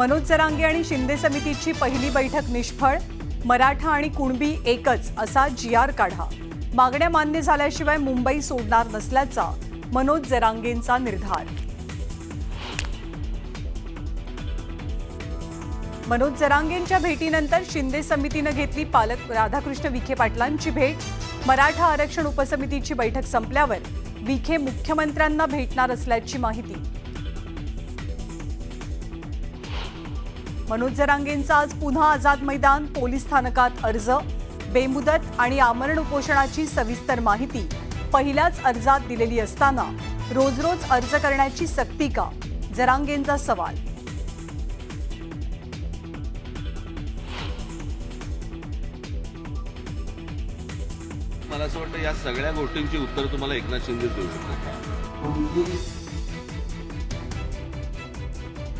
मनोज जरांगे आणि शिंदे समितीची पहिली बैठक निष्फळ, मराठा आणि कुणबी एकच असा GR काढा, मागण्या मान्य झाल्याशिवाय मुंबई सोडणार नसल्याचा मनोज जरांगेंचा निर्धार। मनोज जरांगेंच्या भेटीनंतर शिंदे समितीने घेतली पालक राधाकृष्ण विखे पाटलांची भेट। मराठा आरक्षण उपसमितीची बैठक संपल्यावर विखे मुख्यमंत्र्यांना भेटणार असल्याची माहिती। मनोज जरांगेंचा आज पुन्हा आझाद मैदान पोलीस स्थानकात अर्ज, बेमुदत आणि आमरण उपोषणाची सविस्तर माहिती पहिल्याच अर्जात दिलेली असताना रोज रोज अर्ज करण्याची सक्ती का, जरांगेंचा सवाल। मला असं वाटतं या सगळ्या गोष्टींची उत्तर तुम्हाला एकनाथ शिंदे देऊ शकतात।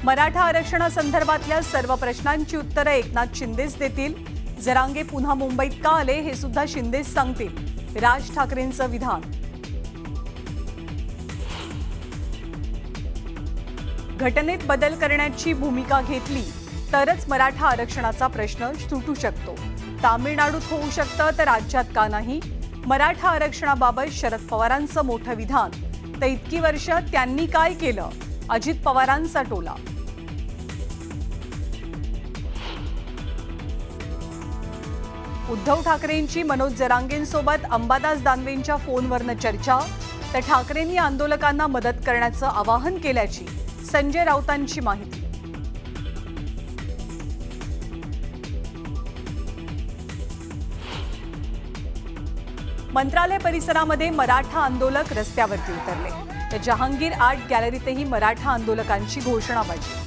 मराठा आरक्षणासंदर्भातल्या सर्व प्रश्नांची उत्तरे एकनाथ शिंदेच देतील। जरांगे पुन्हा मुंबईत का आले हे सुद्धा शिंदेच सांगतील, राज ठाकरेंचं विधान। घटनेत बदल करण्याची भूमिका घेतली तरच मराठा आरक्षणाचा प्रश्न सुटू शकतो। तामिळनाडूत होऊ शकतं तर राज्यात का नाही? मराठा आरक्षणाबाबत शरद पवारांचं मोठं विधान, तर इतकी वर्ष त्यांनी काय केलं? अजित पवारांचा टोला। उद्धव ठाकरेंची मनोज जरांगेंसोबत अंबादास दानवेंच्या फोनवरनं चर्चा, तर ठाकरेंनी आंदोलकांना मदत करण्याचं आवाहन केल्याची संजय राऊतांची माहिती। मंत्रालय परिसरामध्ये मराठा आंदोलक रस्त्यावरती उतरले, तर जहांगीर आर्ट गॅलरीतही मराठा आंदोलकांची घोषणाबाजी।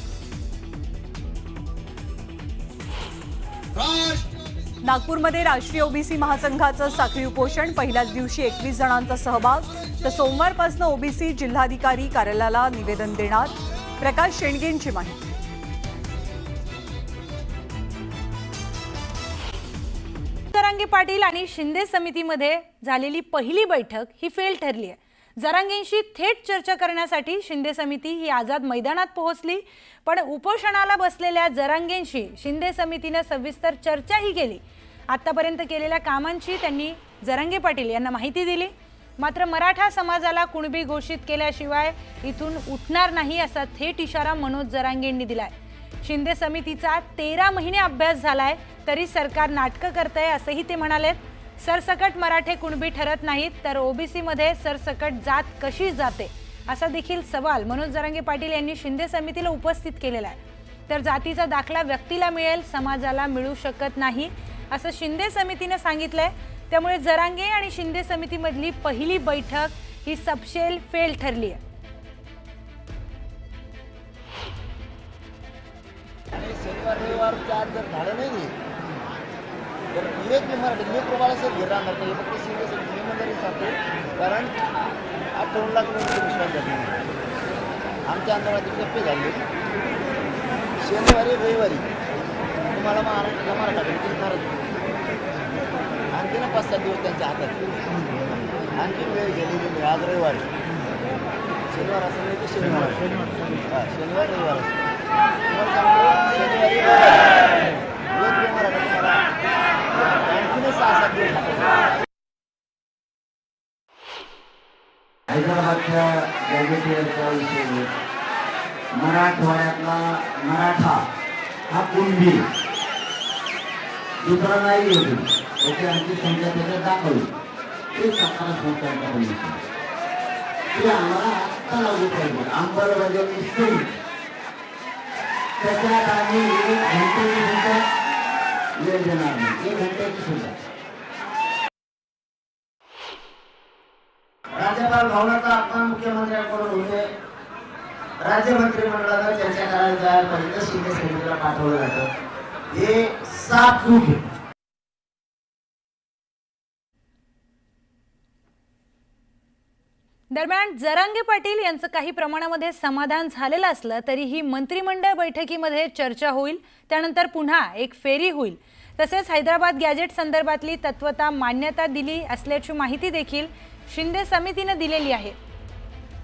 नागपूरमध्ये राष्ट्रीय ओबीसी महासंघाचं साखळी उपोषण, पहिल्याच दिवशी 21 जणांचा सहभाग, तर सोमवारपासून ओबीसी जिल्हाधिकारी कार्यालयाला निवेदन देणार, प्रकाश शेंडगेंची माहिती। जरांगे पाटील आणि शिंदे समितीमध्ये झालेली पहिली बैठक ही फेल ठरली आहे। जरांगेंशी थेट चर्चा करण्यासाठी शिंदे समिती ही आझाद मैदानात पोहोचली, पण उपोषणाला बसलेल्या जरांगेंशी शिंदे समितीने सविस्तर चर्चाही केली। आतापर्यंत केलेल्या कामांची त्यांनी जरांगे पाटील यांना माहिती दिली। मात्र मराठा समाजाला कुणबी घोषित केल्याशिवाय इथून उठणार नाही असा थेट इशारा मनोज जरांगेंनी दिलाय। शिंदे समितीचा 13 महिने अभ्यास झालाय तरी सरकार नाटकं करतंय असंही ते म्हणालेत। सरसकट मराठे कुणबी ठरत नाहीत तर ओबीसी मध्ये सरसकट जात कशी जाते असा देखील सवाल मनोज जरांगे पाटील यांनी शिंदे समितीला उपस्थित केलेला आहे। तर जातीचा दाखला व्यक्तीला मिळेल, समाजाला मिळू शकत नाही असं शिंदे समितीने सांगितलंय। त्यामुळे जरांगे आणि शिंदे समितीमधली पहिली बैठक ही सबशेल फेल ठरली आहे। शनिवार रविवार चार जर झालं नाही तर एक मराठी मी प्रमाणे सर घेणार नाही, फक्त शिंदे समिती मंडळी सांगतो, कारण 58 लाख लोकांचा विश्वास झाला नाही। आमच्या आंदोलनाचे टप्पे झाले, शनिवारी रविवारी तुम्हाला महाराष्ट्राला मराठा जिंकणार, आणखी 5-7 दिवस त्यांच्या हातात, आणखी वेळ गेलेली नाही। आज रविवार, शनिवार असं नाही तर शनिवार शनिवार रविवार शनिवारी मराठा आणखीन 6-7 दिवस। हैदराबादच्या गॅजेटियरचा विषय, मराठवाड्यातला मराठा हा कुणबी दुसरा नाही होती, त्याची आणखी संख्या त्याच्यात दाखवली, ते सकारात्मक त्यांचा बघितलं ते आम्हाला आत्ता लागू पाहिजे। अंमलबजावणी सुरू, त्याच्यात आम्ही 1 घंटेची सुद्धा वेळ देणार नाही, 1 घंट्याची सुद्धा। राज्यपाल भवनाचा अपमान मुख्यमंत्र्यांकडून होते, राज्य मंत्रिमंडळाला चर्चा करायला जायला पाहिजे, शिंदे समितीला पाठवलं जातं, हे साफ चूक आहे। दरम्यान जरांगे पाटील यांचं काही प्रमाणामध्ये समाधान झालेलं असलं तरीही मंत्रिमंडळ बैठकीमध्ये चर्चा होईल, त्यानंतर पुन्हा एक फेरी होईल। तसेच हैदराबाद गॅजेट संदर्भातली तत्वता मान्यता दिली असल्याची माहिती देखील शिंदे समितीने दिलेली आहे।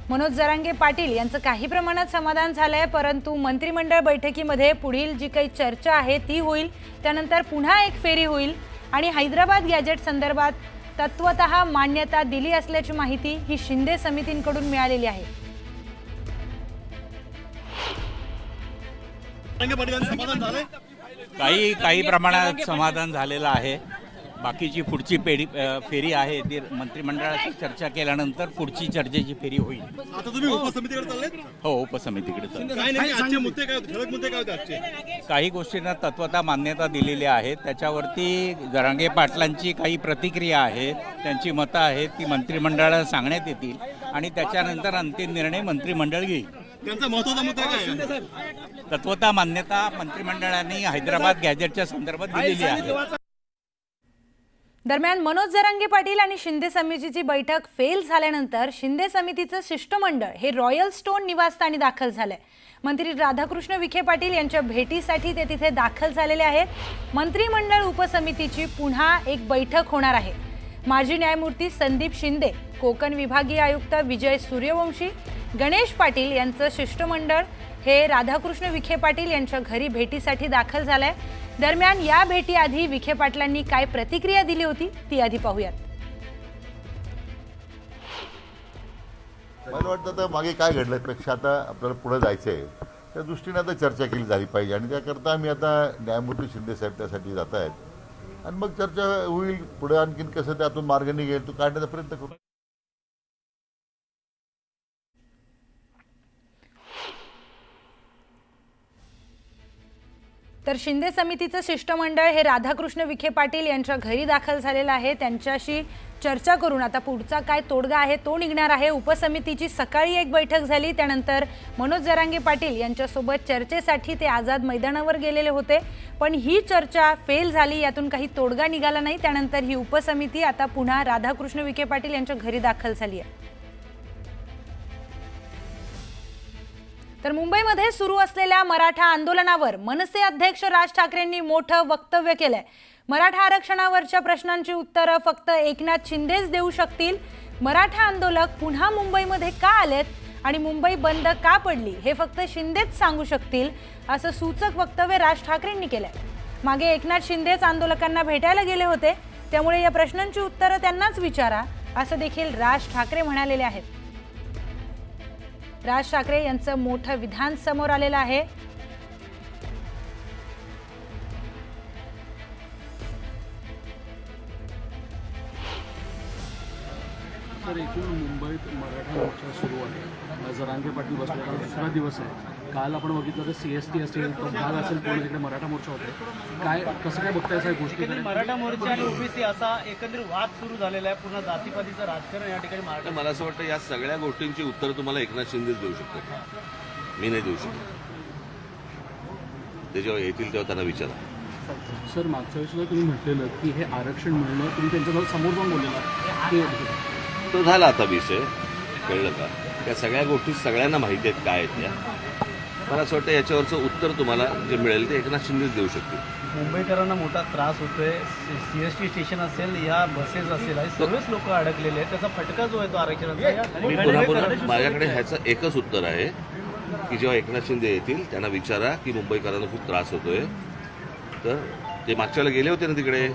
मनोज जरांगे पाटील यांचं काही प्रमाणात समाधान झालंय, परंतु मंत्रिमंडळ बैठकीमध्ये पुढील जी काही चर्चा आहे ती होईल, त्यानंतर पुन्हा एक फेरी होईल आणि हैदराबाद गॅजेट संदर्भात तत्वतः मान्यता दिली असल्याची माहिती ही शिंदे समितींकडून मिळालेली आहे. काही प्रमाणात समाधान झालेलं आहे. बाकीची पुढची फेरी आहे ती मंत्रिमंडळाची चर्चा केल्यानंतर पुढची चर्चेची फेरी होईल. आता तुम्ही उपसमितीकडे चाललेत? हो, उपसमितीकडे चालू. काय नेमके आजचे मुद्दे काय होते? ठळक मुद्दे काय होते आजचे? काही गोष्टींना तत्वतः मान्यता दिलेली आहे. त्याच्यावरती जरांगे पाटलांची काही प्रतिक्रिया आहे, त्यांची मतं आहेत, ती मंत्रिमंडळाला सांगण्यात येतील आणि त्याच्यानंतर अंतिम निर्णय मंत्रिमंडळ घेईल. त्यांचा महत्त्वाचा मुद्दा काय आहे? तत्वतः मान्यता मंत्रिमंडळाने हैदराबाद गॅजेटच्या संदर्भात दिलेली आहे. दरम्यान मनोज जरांगे पाटील आणि शिंदे समितीची बैठक फेल झाल्यानंतर शिंदे समितीचं शिष्टमंडळ हे रॉयल स्टोन निवासस्थानी दाखल झालंय. मंत्री राधाकृष्ण विखे पाटील यांच्या भेटीसाठी ते तिथे दाखल झालेले आहेत. मंत्रिमंडळ उपसमितीची पुन्हा एक बैठक होणार आहे. माजी न्यायमूर्ती संदीप शिंदे, कोकण विभागीय आयुक्त विजय सूर्यवंशी, गणेश पाटील यांचं शिष्टमंडळ हे राधाकृष्ण विखे पाटील यांच्या घरी भेटीसाठी दाखल झालंय. दरम्यान या भेटीआधी विखे पाटलांनी काय प्रतिक्रिया दिली होती ती आधी पाहूयात. मला वाटतं आता मागे काय घडल्यापेक्षा आता आपल्याला पुढे जायचं आहे, त्या दृष्टीने आता चर्चा केली झाली पाहिजे आणि त्याकरता आम्ही आता न्यायमूर्ती शिंदे साहेब त्यासाठी जात आहेत आणि मग चर्चा होईल. पुढे आणखीन कसं त्यातून मार्ग निघेल तो काढण्याचा प्रयत्न करू. तर शिंदे समितीचं शिष्टमंडळ हे राधाकृष्ण विखे पाटील यांच्या घरी दाखल झालेलं आहे. त्यांच्याशी चर्चा करून आता पुढचा काय तोडगा आहे तो निघणार आहे. उपसमितीची सकाळी एक बैठक झाली, त्यानंतर मनोज जरांगे पाटील यांच्यासोबत चर्चेसाठी ते आझाद मैदानावर गेलेले होते, पण ही चर्चा फेल झाली, यातून काही तोडगा निघाला नाही. त्यानंतर ही उपसमिती आता पुन्हा राधाकृष्ण विखे पाटील यांच्या घरी दाखल झाली आहे. तर मुंबईमध्ये सुरू असलेल्या मराठा आंदोलनावर मनसे अध्यक्ष राज ठाकरेंनी मोठं वक्तव्य केलंय. मराठा आरक्षणावरच्या प्रश्नांची उत्तरं फक्त एकनाथ शिंदेच देऊ शकतील. मराठा आंदोलक पुन्हा मुंबईमध्ये का आलेत आणि मुंबई बंद का पडली हे फक्त शिंदेच सांगू शकतील, असं सूचक वक्तव्य राज ठाकरेंनी केलंय. मागे एकनाथ शिंदेच आंदोलकांना भेटायला गेले होते, त्यामुळे या प्रश्नांची उत्तरं त्यांनाच विचारा, असं देखील राज ठाकरे म्हणालेले आहेत. राज ठाकरे यांचं मोठं विधान समोर आलेलं आहे. तर एकूण मुंबईत मराठा मोर्चा सुरू आहे. जरांगे पाटील बसलेला दुसरा दिवस आहे. काल आपण बघितलं तर CST असेल, तो भाग असेल, पूर्ण तिकडे मराठा मोर्चा होते. काय कसं काय बघताय सगळ्या गोष्टी? मराठा मोर्चा आणि ओबीसी असा एकंदरीत वाद सुरू झालेला आहे. पुन्हा जातीपातीचं राजकारण या ठिकाणी तर मला असं वाटतं या सगळ्या गोष्टींची उत्तरं तुम्हाला एकनाथ शिंदेच देऊ शकतात, मी नाही देऊ शकत. ते जेव्हा येतील तेव्हा त्यांना विचारा. सर, मागच्या वेळेस तुम्ही म्हटलेलं की हे आरक्षण मिळणं, तुम्ही त्यांच्या समोर जाऊन बोललेला की तो झाला आता विषय, कळलं का? त्या सगळ्या गोष्टी सगळ्यांना माहिती आहेत काय आहेत त्या. मला असं वाटतं याच्यावरचं उत्तर तुम्हाला जे मिळेल ते एकनाथ शिंदेच देऊ शकतील. मुंबईकरांना मोठा त्रास होतोय. CST स्टेशन असेल, या बसेस असेल, हे सर्वच लोक अडकलेले आहेत. त्याचा फटका जो आहे तो आरक्षणाचा. मी पुन्हा माझ्याकडे ह्याचं एकच उत्तर आहे की जेव्हा एकनाथ शिंदे येतील त्यांना विचारा की मुंबईकरांना खूप त्रास होतोय. तर ते मागच्या वेळेला गेले होते ना तिकडे,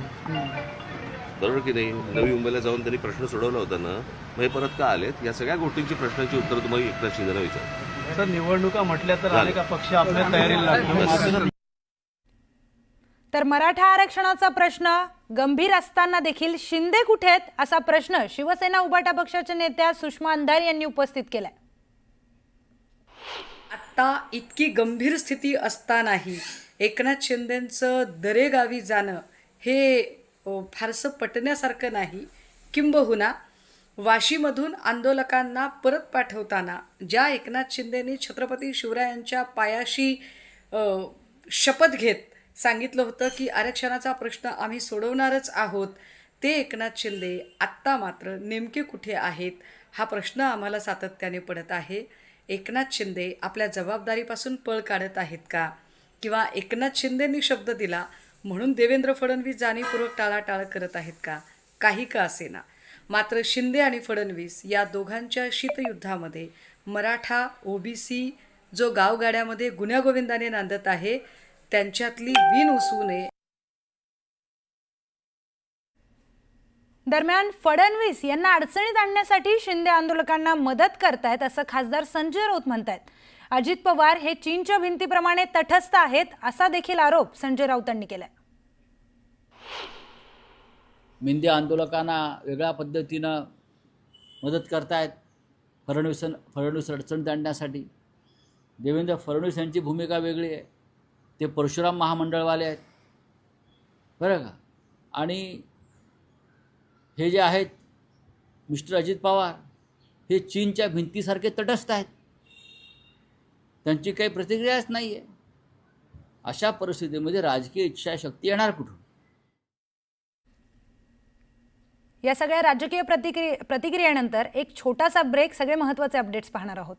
बरोबर की नाही? नवी मुंबईला जाऊन त्यांनी प्रश्न सोडवला होता ना, मग हे परत का आलेत? या सगळ्या गोष्टींची प्रश्नांची उत्तर तुम्हाला एकनाथ शिंदेला विचारा. सर, निवडणुका म्हटल्या तर अनेक पक्ष आपल्या तयारीला लागतात. तर मराठा आरक्षणाचा प्रश्न गंभीर असताना देखील शिंदे कुठे आहेत असा प्रश्न शिवसेना उभाटा पक्षाच्या नेत्या सुषमा अंधारे यांनी उपस्थित केलाय. आता इतकी गंभीर स्थिती असतानाही एकनाथ शिंदेंचं दरेगावी जाणं हे फारसं पटण्यासारखं नाही. किंबहुना वाशीमधून आंदोलकांना परत पाठवताना ज्या एकनाथ शिंदेंनी छत्रपती शिवरायांच्या पायाशी शपथ घेत सांगितलं होतं की आरक्षणाचा प्रश्न आम्ही सोडवणारच आहोत, ते एकनाथ शिंदे आत्ता मात्र नेमके कुठे आहेत हा प्रश्न आम्हाला सातत्याने पडत आहे. एकनाथ शिंदे आपल्या जबाबदारीपासून पळ काढत आहेत का, किंवा एकनाथ शिंदेंनी शब्द दिला म्हणून देवेंद्र फडणवीस जाणीवपूर्वक टाळाटाळ करत आहेत का? काही का असेना, मात्र शिंदे आणि फडणवीस या दोघांच्या शीतयुद्धामध्ये मराठा ओबीसी जो गावगाड्यामध्ये गुण्यागोविंदाने नांदत आहे त्यांच्यातली विण उसवू नये. दरम्यान फडणवीस यांना अडचणीत आणण्यासाठी शिंदे आंदोलकांना मदत करतायत असं खासदार संजय राऊत म्हणतायत. अजित पवार हे चीनच्या भिंतीप्रमाणे तटस्थ आहेत असा देखील आरोप संजय राऊतांनी केलाय. शिंदे आंदोलकांना वेगळ्या पद्धतीनं मदत करतायत फडणवीस अडचणीत आणण्यासाठी. देवेंद्र फडणवीस यांची भूमिका वेगळी आहे. ते परशुराम महामंडळवाले आहेत बरं का. आणि हे जे आहेत मिस्टर अजित पवार हे चीनच्या भिंतीसारखे तटस्थ आहेत. त्यांची काही प्रतिक्रियाच नाही आहे. अशा परिस्थितीमध्ये राजकीय इच्छाशक्ती येणार कुठून? या सगळ्या राजकीय प्रतिक्रियेनंतर एक छोटासा ब्रेक, सगळे महत्त्वाचे अपडेट्स पाहणार आहोत.